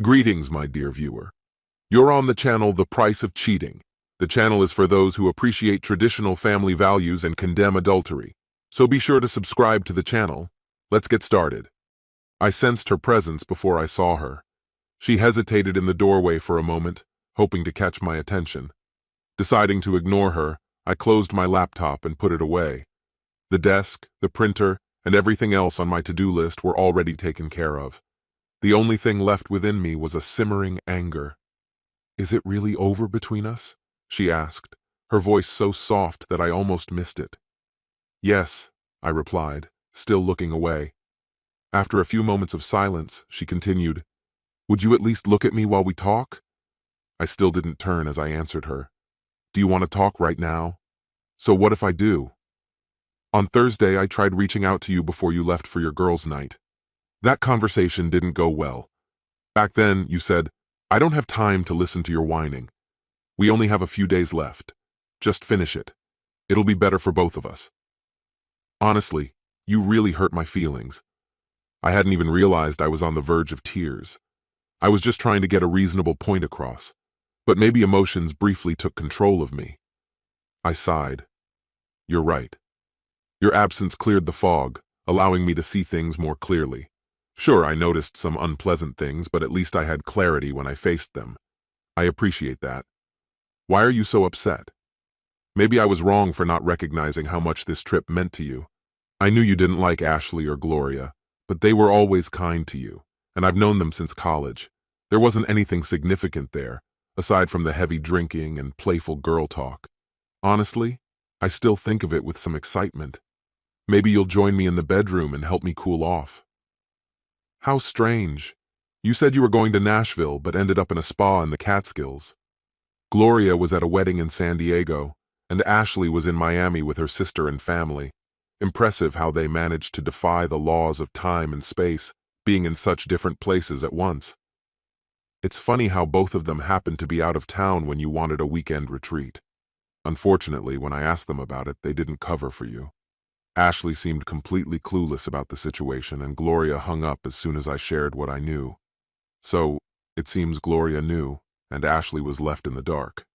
Greetings, my dear viewer. You're on the channel The Price of Cheating. The channel is for those who appreciate traditional family values and condemn adultery. So be sure to subscribe to the channel. Let's get started. I sensed her presence before I saw her. She hesitated in the doorway for a moment, hoping to catch my attention. Deciding to ignore her, I closed my laptop and put it away. The desk, the printer, and everything else on my to-do list were already taken care of. The only thing left within me was a simmering anger. "Is it really over between us?" she asked, her voice so soft that I almost missed it. "Yes," I replied, still looking away. After a few moments of silence, she continued, "Would you at least look at me while we talk?" I still didn't turn as I answered her. "Do you want to talk right now?" "So what if I do?" "On Thursday, I tried reaching out to you before you left for your girls' night. That conversation didn't go well. Back then, you said, 'I don't have time to listen to your whining. We only have a few days left. Just finish it. It'll be better for both of us.' Honestly, you really hurt my feelings. I hadn't even realized I was on the verge of tears. I was just trying to get a reasonable point across, but maybe emotions briefly took control of me. I sighed. You're right. Your absence cleared the fog, allowing me to see things more clearly. Sure, I noticed some unpleasant things, but at least I had clarity when I faced them. I appreciate that. Why are you so upset? Maybe I was wrong for not recognizing how much this trip meant to you. I knew you didn't like Ashley or Gloria, but they were always kind to you, and I've known them since college. There wasn't anything significant there, aside from the heavy drinking and playful girl talk. Honestly, I still think of it with some excitement. Maybe you'll join me in the bedroom and help me cool off." "How strange. You said you were going to Nashville but ended up in a spa in the Catskills. Gloria was at a wedding in San Diego, and Ashley was in Miami with her sister and family. Impressive how they managed to defy the laws of time and space, being in such different places at once. It's funny how both of them happened to be out of town when you wanted a weekend retreat. Unfortunately, when I asked them about it, they didn't cover for you." Ashley seemed completely clueless about the situation, and Gloria hung up as soon as I shared what I knew. So, it seems Gloria knew, and Ashley was left in the dark.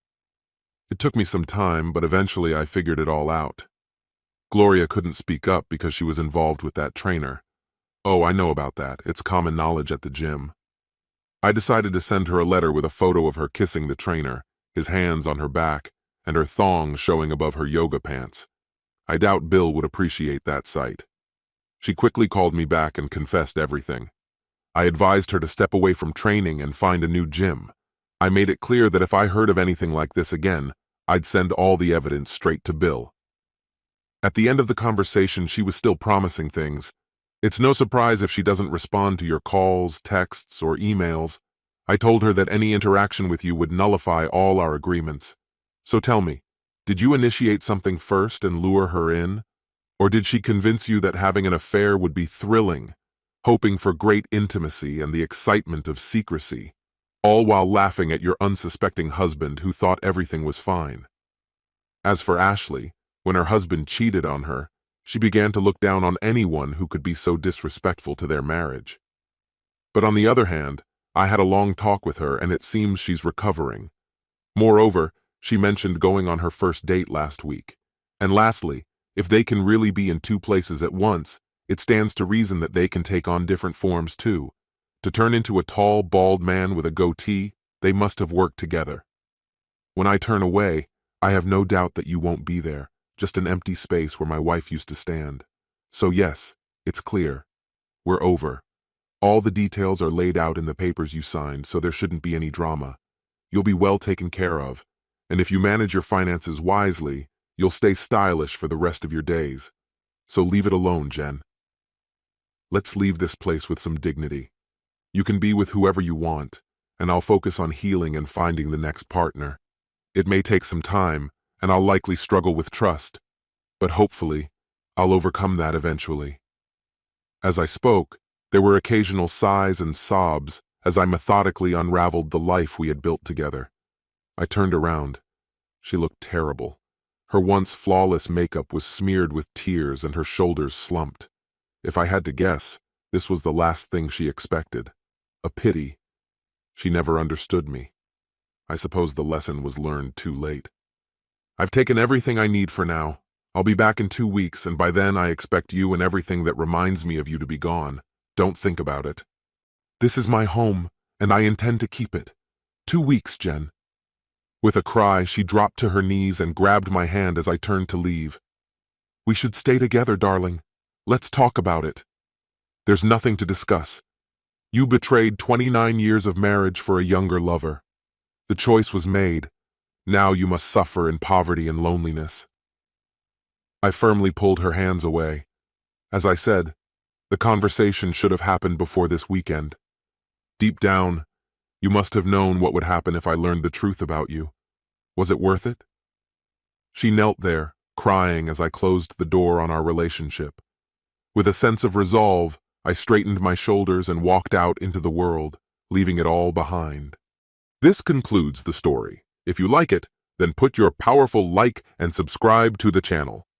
It took me some time, but eventually I figured it all out. Gloria couldn't speak up because she was involved with that trainer. Oh, I know about that. It's common knowledge at the gym. I decided to send her a letter with a photo of her kissing the trainer, his hands on her back, and her thong showing above her yoga pants. I doubt Bill would appreciate that sight. She quickly called me back and confessed everything. I advised her to step away from training and find a new gym. I made it clear that if I heard of anything like this again, I'd send all the evidence straight to Bill. At the end of the conversation, she was still promising things. "It's no surprise if she doesn't respond to your calls, texts, or emails. I told her that any interaction with you would nullify all our agreements. So tell me, did you initiate something first and lure her in? Or did she convince you that having an affair would be thrilling, hoping for great intimacy and the excitement of secrecy, all while laughing at your unsuspecting husband who thought everything was fine?" As for Ashley, when her husband cheated on her, she began to look down on anyone who could be so disrespectful to their marriage. But on the other hand, I had a long talk with her and it seems she's recovering. Moreover, she mentioned going on her first date last week. And lastly, if they can really be in two places at once, it stands to reason that they can take on different forms too. To turn into a tall, bald man with a goatee, they must have worked together. When I turn away, I have no doubt that you won't be there, just an empty space where my wife used to stand. So yes, it's clear. We're over. All the details are laid out in the papers you signed, so there shouldn't be any drama. You'll be well taken care of. And if you manage your finances wisely, you'll stay stylish for the rest of your days. So leave it alone, Jen. Let's leave this place with some dignity. You can be with whoever you want, and I'll focus on healing and finding the next partner. It may take some time, and I'll likely struggle with trust, but hopefully, I'll overcome that eventually. As I spoke, there were occasional sighs and sobs as I methodically unraveled the life we had built together. I turned around. She looked terrible. Her once flawless makeup was smeared with tears and her shoulders slumped. If I had to guess, this was the last thing she expected. A pity. She never understood me. I suppose the lesson was learned too late. I've taken everything I need for now. I'll be back in 2 weeks, and by then I expect you and everything that reminds me of you to be gone. Don't think about it. This is my home, and I intend to keep it. 2 weeks, Jen. With a cry, she dropped to her knees and grabbed my hand as I turned to leave. We should stay together, darling. Let's talk about it. There's nothing to discuss. You betrayed 29 years of marriage for a younger lover. The choice was made. Now you must suffer in poverty and loneliness. I firmly pulled her hands away. As I said, the conversation should have happened before this weekend. Deep down, you must have known what would happen if I learned the truth about you. Was it worth it? She knelt there, crying as I closed the door on our relationship. With a sense of resolve, I straightened my shoulders and walked out into the world, leaving it all behind. This concludes the story. If you like it, then put your powerful like and subscribe to the channel.